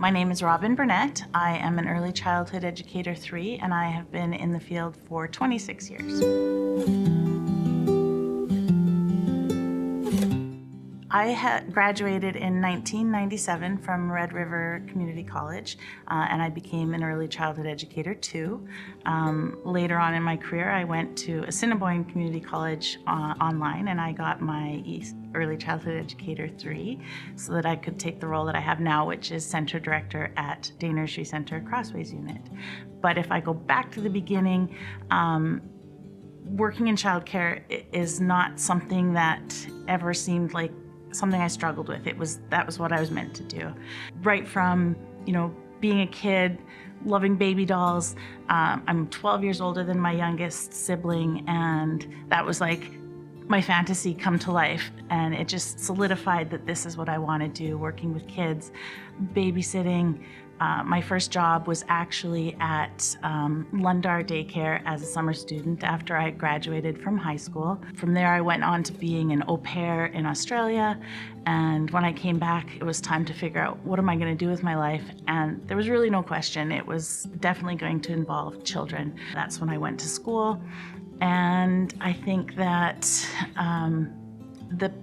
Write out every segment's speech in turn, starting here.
My name is Robyn Burnet. I am an early childhood educator 3, and I have been in the field for 26 years. I had graduated in 1997 from Red River Community College, and I became an early childhood educator 2. Later on in my career, I went to Assiniboine Community College online, and I got my early childhood educator 3 so that I could take the role that I have now, which is Center Director at Day Nursery Center Crossways Unit. But if I go back to the beginning, working in childcare is not something that ever seemed like something I struggled with. That was what I was meant to do. Right from, being a kid, loving baby dolls. I'm 12 years older than my youngest sibling, and that was like my fantasy come to life. And it just solidified that this is what I want to do, working with kids, babysitting. My first job was actually at Lundar Daycare as a summer student after I graduated from high school. From there, I went on to being an au pair in Australia. And when I came back, it was time to figure out what am I going to do with my life. And there was really no question. It was definitely going to involve children. That's when I went to school. And I think that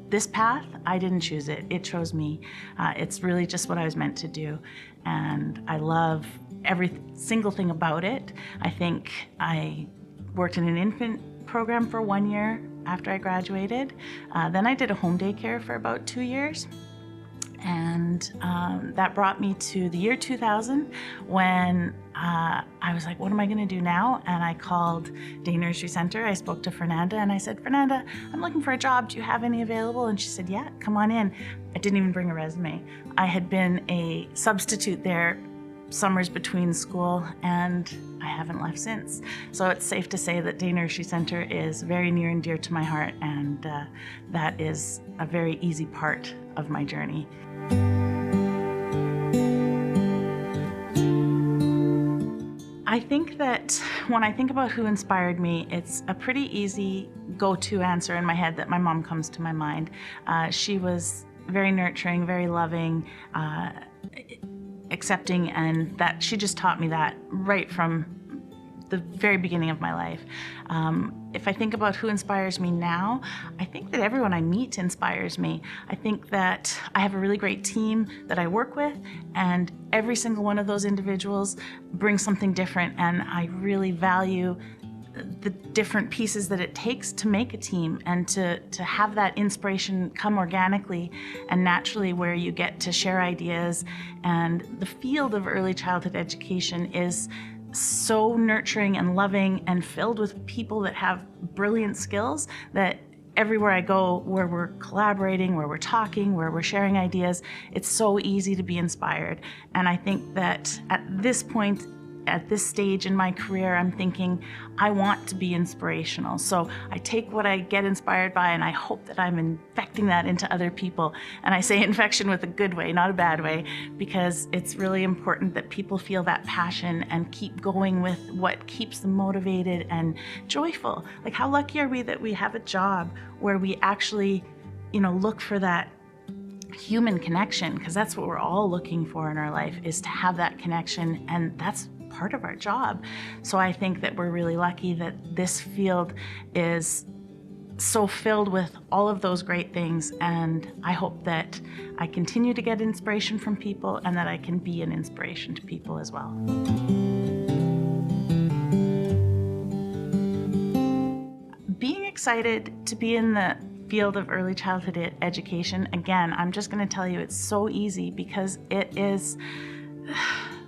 this path, I didn't choose it. It chose me. It's really just what I was meant to do. And I love every single thing about it. I think I worked in an infant program for 1 year after I graduated. Then I did a home daycare for about 2 years. And that brought me to the year 2000 when I was like, what am I going to do now? And I called Day Nursery Center. I spoke to Fernanda and I said, Fernanda, I'm looking for a job. Do you have any available? And she said, yeah, come on in. I didn't even bring a resume. I had been a substitute there summers between school, and I haven't left since. So it's safe to say that Day Nursery Center is very near and dear to my heart, and that is a very easy part of my journey. I think that when I think about who inspired me, it's a pretty easy go-to answer in my head that my mom comes to my mind. She was very nurturing, very loving, accepting, and that she just taught me that right from the very beginning of my life. If I think about who inspires me now, I think that everyone I meet inspires me. I think that I have a really great team that I work with, and every single one of those individuals brings something different, and I really value the different pieces that it takes to make a team and to have that inspiration come organically and naturally, where you get to share ideas. And the field of early childhood education is so nurturing and loving and filled with people that have brilliant skills that everywhere I go, where we're collaborating, where we're talking, where we're sharing ideas, it's so easy to be inspired. And I think that at this point, at this stage in my career, I'm thinking, I want to be inspirational. So I take what I get inspired by and I hope that I'm infecting that into other people. And I say infection with a good way, not a bad way, because it's really important that people feel that passion and keep going with what keeps them motivated and joyful. Like, how lucky are we that we have a job where we actually, look for that human connection, because that's what we're all looking for in our life, is to have that connection, and that's part of our job. So I think that we're really lucky that this field is so filled with all of those great things, and I hope that I continue to get inspiration from people and that I can be an inspiration to people as well. Being excited to be in the field of early childhood education, again, I'm just going to tell you, it's so easy because it is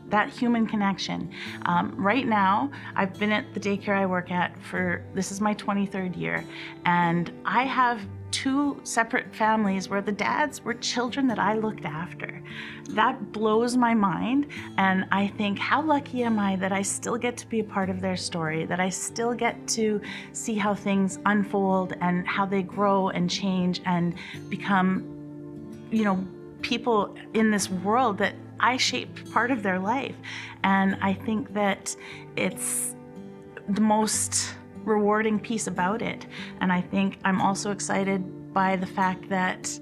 that human connection. Right now, I've been at the daycare I work at this is my 23rd year, and I have 2 separate families where the dads were children that I looked after. That blows my mind, and I think, how lucky am I that I still get to be a part of their story, that I still get to see how things unfold and how they grow and change and become, people in this world that I shaped part of their life. And I think that it's the most rewarding piece about it. And I think I'm also excited by the fact that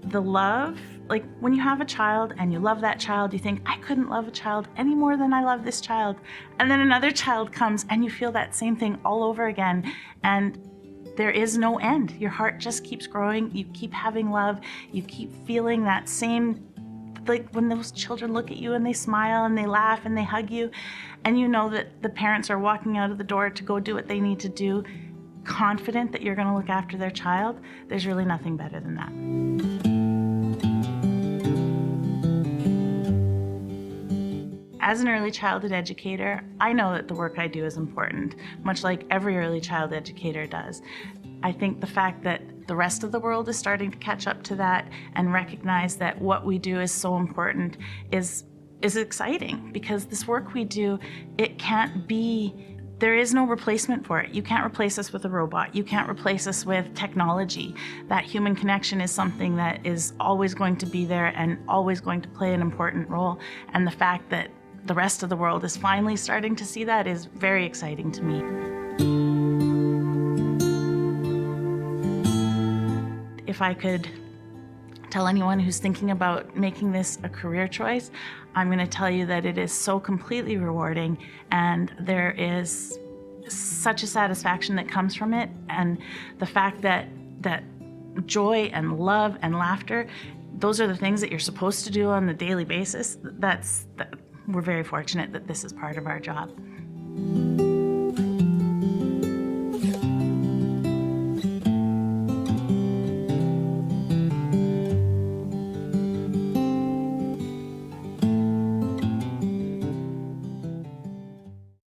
the love like when you have a child and you love that child, you think, I couldn't love a child any more than I love this child. And then another child comes and you feel that same thing all over again. And there is no end. Your heart just keeps growing. You keep having love. You keep feeling that same, like when those children look at you and they smile and they laugh and they hug you, and you know that the parents are walking out of the door to go do what they need to do, confident that you're going to look after their child. There's really nothing better than that. As an early childhood educator, I know that the work I do is important, much like every early child educator does. I think the fact that the rest of the world is starting to catch up to that and recognize that what we do is so important is exciting, because this work we do, it can't be, there is no replacement for it. You can't replace us with a robot. You can't replace us with technology. That human connection is something that is always going to be there and always going to play an important role. And the fact that the rest of the world is finally starting to see that is very exciting to me. If I could tell anyone who's thinking about making this a career choice, I'm going to tell you that it is so completely rewarding, and there is such a satisfaction that comes from it, and the fact that joy and love and laughter, those are the things that you're supposed to do on a daily basis. We're very fortunate that this is part of our job.